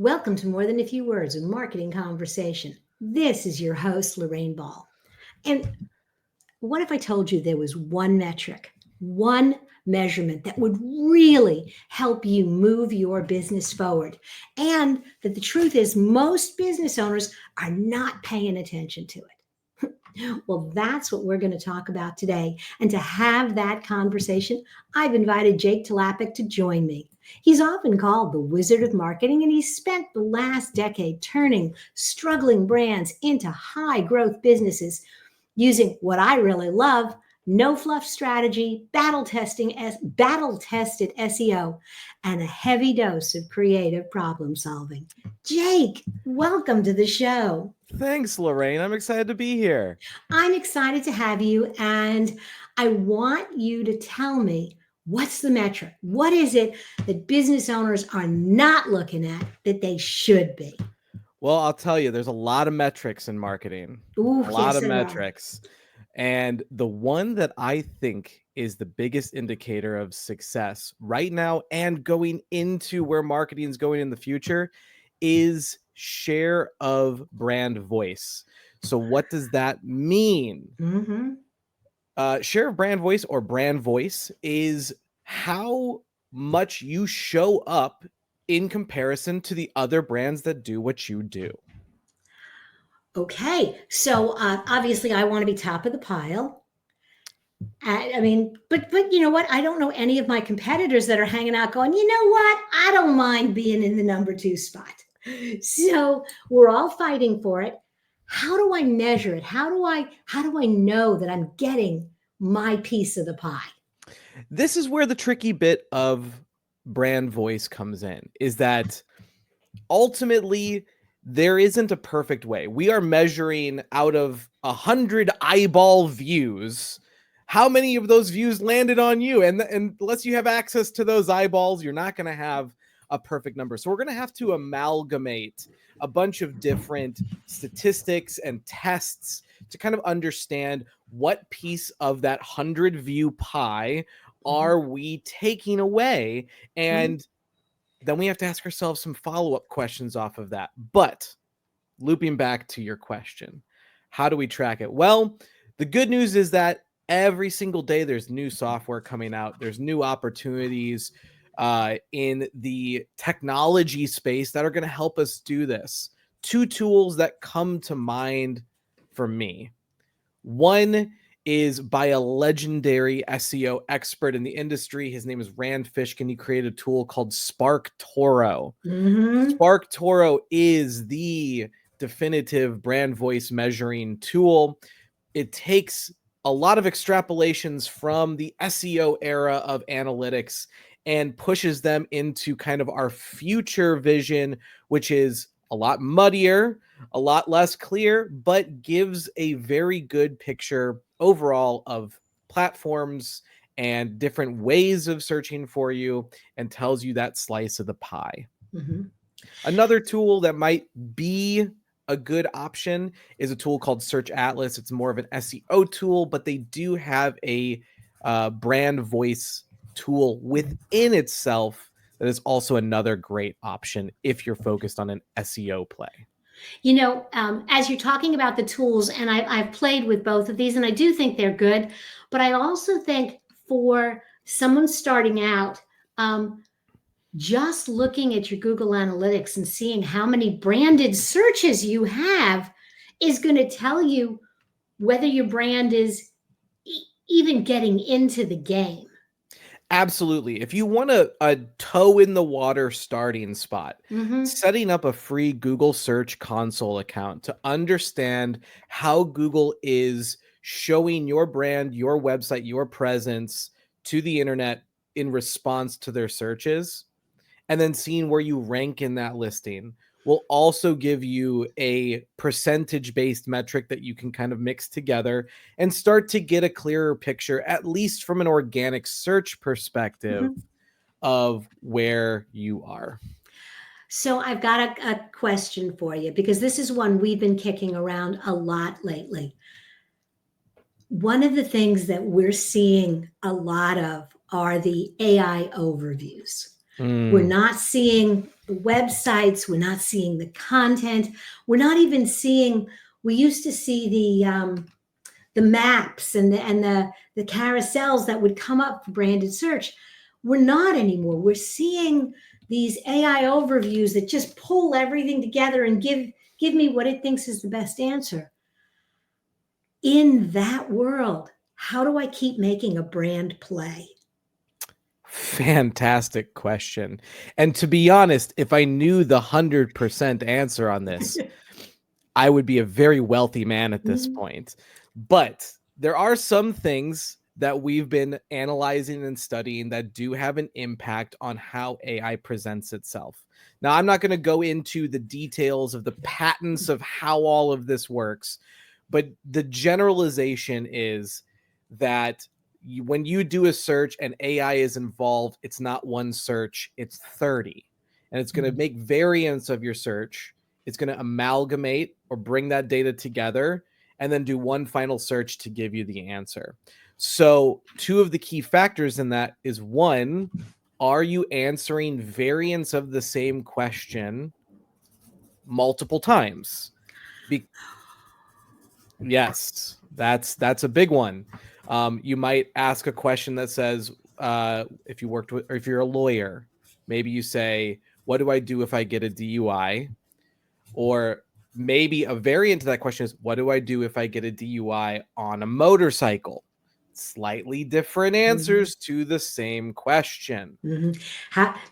Welcome to More Than a Few Words, a marketing conversation. This is your host, Lorraine Ball. And what if I told you there was one metric, one measurement that would really help you move your business forward? And that the truth is, most business owners are not paying attention to it. Well, that's what we're going to talk about today. And to have that conversation, I've invited Jake Tlapek to join me. He's often called the Wizard of Marketing, and he's spent the last decade turning struggling brands into high growth businesses using what I really love, no fluff strategy, battle tested SEO, and a heavy dose of creative problem solving. Jake, welcome to the show. Thanks, Lorraine. I'm excited to be here. I'm excited to have you, and I want you to tell me what's the metric? What is it that business owners are not looking at that they should be? Well, I'll tell you, there's a lot of metrics in marketing. Ooh, A lot yes, of there are. metrics. And the one that I think is the biggest indicator of success right now and going into where marketing is going in the future is share of brand voice. So what does that mean? Share of brand voice or brand voice is how much you show up in comparison to the other brands that do what you do. Okay, so obviously I want to be top of the pile. But you know what? I don't know any of my competitors that are hanging out going, you know what? I don't mind being in the number 2 spot. So we're all fighting for it. How do I measure it? How do I know that I'm getting my piece of the pie? This is where the tricky bit of brand voice comes in, is that ultimately there isn't a perfect way. We are measuring out of 100 eyeball views, how many of those views landed on you? And unless you have access to those eyeballs, you're not going to have a perfect number. So we're going to have to amalgamate a bunch of different statistics and tests to kind of understand what piece of that 100 view pie are we taking away. And then we have to ask ourselves some follow-up questions off of that. But looping back to your question, how do we track it? Well, the good news is that every single day there's new software coming out. There's new opportunities in the technology space that are going to help us do this. Two tools that come to mind for me. One is by a legendary SEO expert in the industry. His name is Rand Fishkin. He created a tool called SparkToro. SparkToro is the definitive brand voice measuring tool. It takes a lot of extrapolations from the SEO era of analytics and pushes them into kind of our future vision, which is a lot muddier, a lot less clear, but gives a very good picture overall of platforms and different ways of searching for you and tells you that slice of the pie. Another tool that might be a good option is a tool called Search Atlas. It's more of an SEO tool, but they do have a brand voice tool within itself that is also another great option if you're focused on an SEO play. You know, as you're talking about the tools, and I've played with both of these, and I do think they're good, but I also think for someone starting out, just looking at your Google Analytics and seeing how many branded searches you have is going to tell you whether your brand is even getting into the game. Absolutely. If you want a toe in the water starting spot, setting up a free Google Search Console account to understand how Google is showing your brand, your website, your presence to the internet in response to their searches, and then seeing where you rank in that listing will also give you a percentage-based metric that you can kind of mix together and start to get a clearer picture, at least from an organic search perspective, of where you are. So I've got a question for you, because this is one we've been kicking around a lot lately. One of the things that we're seeing a lot of are the AI overviews. We're Mm. not seeing the websites. We're not seeing the content. We're not even seeing. We used to see the maps and the carousels that would come up for branded search. We're not anymore. We're seeing these AI overviews that just pull everything together and give me what it thinks is the best answer. In that world, how do I keep making a brand play? Fantastic question. And to be honest, if I knew the 100% answer on this, I would be a very wealthy man at this point. But there are some things that we've been analyzing and studying that do have an impact on how AI presents itself. Now, I'm not going to go into the details of the patents of how all of this works, but the generalization is that when you do a search and AI is involved, it's not one search, it's 30. And it's going to make variants of your search. It's going to amalgamate or bring that data together and then do one final search to give you the answer. So, two of the key factors in that is one, are you answering variants of the same question multiple times? Yes, that's a big one. You might ask a question that says, if you worked with, or if you're a lawyer, maybe you say, "What do I do if I get a DUI?" Or maybe a variant to that question is, "What do I do if I get a DUI on a motorcycle?" Slightly different answers to the same question.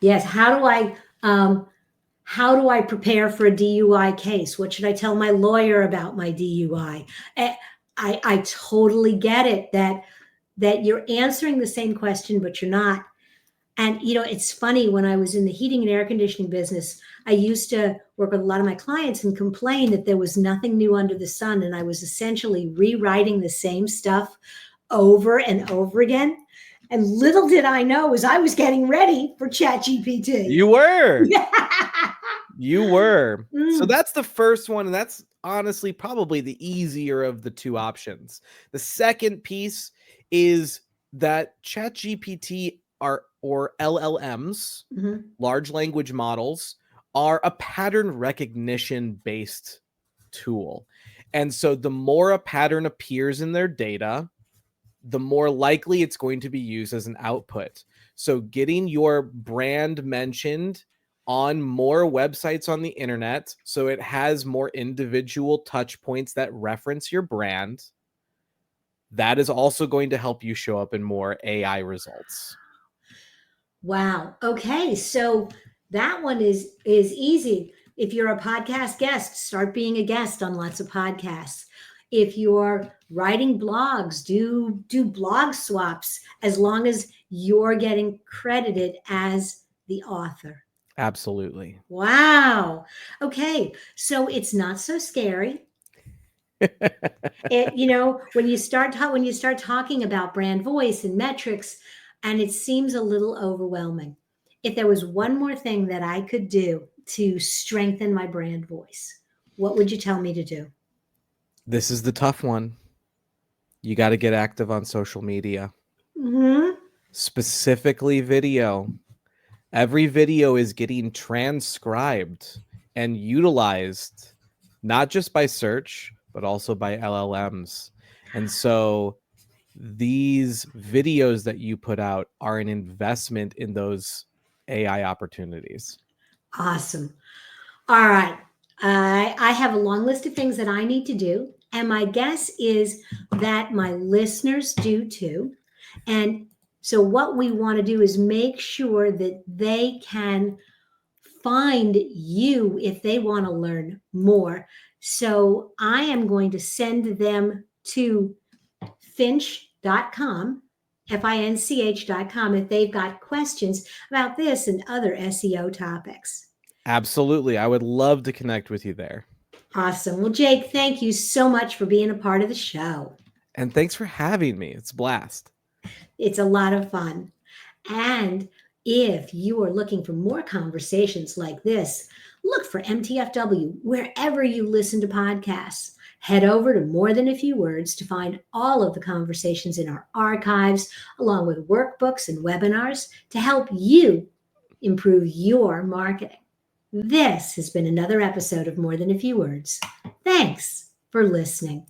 Yes. How do I prepare for a DUI case? What should I tell my lawyer about my DUI? I totally get it that you're answering the same question, but you're not. And it's funny, when I was in the heating and air conditioning business, I used to work with a lot of my clients and complain that there was nothing new under the sun, and I was essentially rewriting the same stuff over and over again. And little did I know, as I was getting ready for ChatGPT. You were. Yeah. You were. So Mm. that's the first one, and that's honestly probably the easier of the two options. The second piece is that ChatGPT or LLMs, Mhm. large language models, are a pattern recognition based tool. And so the more a pattern appears in their data, the more likely it's going to be used as an output. So getting your brand mentioned on more websites on the internet, so it has more individual touch points that reference your brand, that is also going to help you show up in more AI results. Wow. Okay. So that one is easy. If you're a podcast guest, start being a guest on lots of podcasts. If you're writing blogs, do blog swaps, as long as you're getting credited as the author. Absolutely. Wow. Okay. So it's not so scary. When you start talking about brand voice and metrics, and it seems a little overwhelming. If there was one more thing that I could do to strengthen my brand voice, what would you tell me to do? This is the tough one. You got to get active on social media, Hmm. specifically video. Every video is getting transcribed and utilized, not just by search, but also by LLMs. And so these videos that you put out are an investment in those AI opportunities. Awesome. All right. I have a long list of things that I need to do. And my guess is that my listeners do too. And so, what we want to do is make sure that they can find you if they want to learn more. So, I am going to send them to finch.com, finch.com, if they've got questions about this and other SEO topics. Absolutely. I would love to connect with you there. Awesome. Well, Jake, thank you so much for being a part of the show. And thanks for having me. It's a blast. It's a lot of fun. And if you are looking for more conversations like this, look for MTFW wherever you listen to podcasts. Head over to More Than a Few Words to find all of the conversations in our archives, along with workbooks and webinars to help you improve your marketing. This has been another episode of More Than a Few Words. Thanks for listening.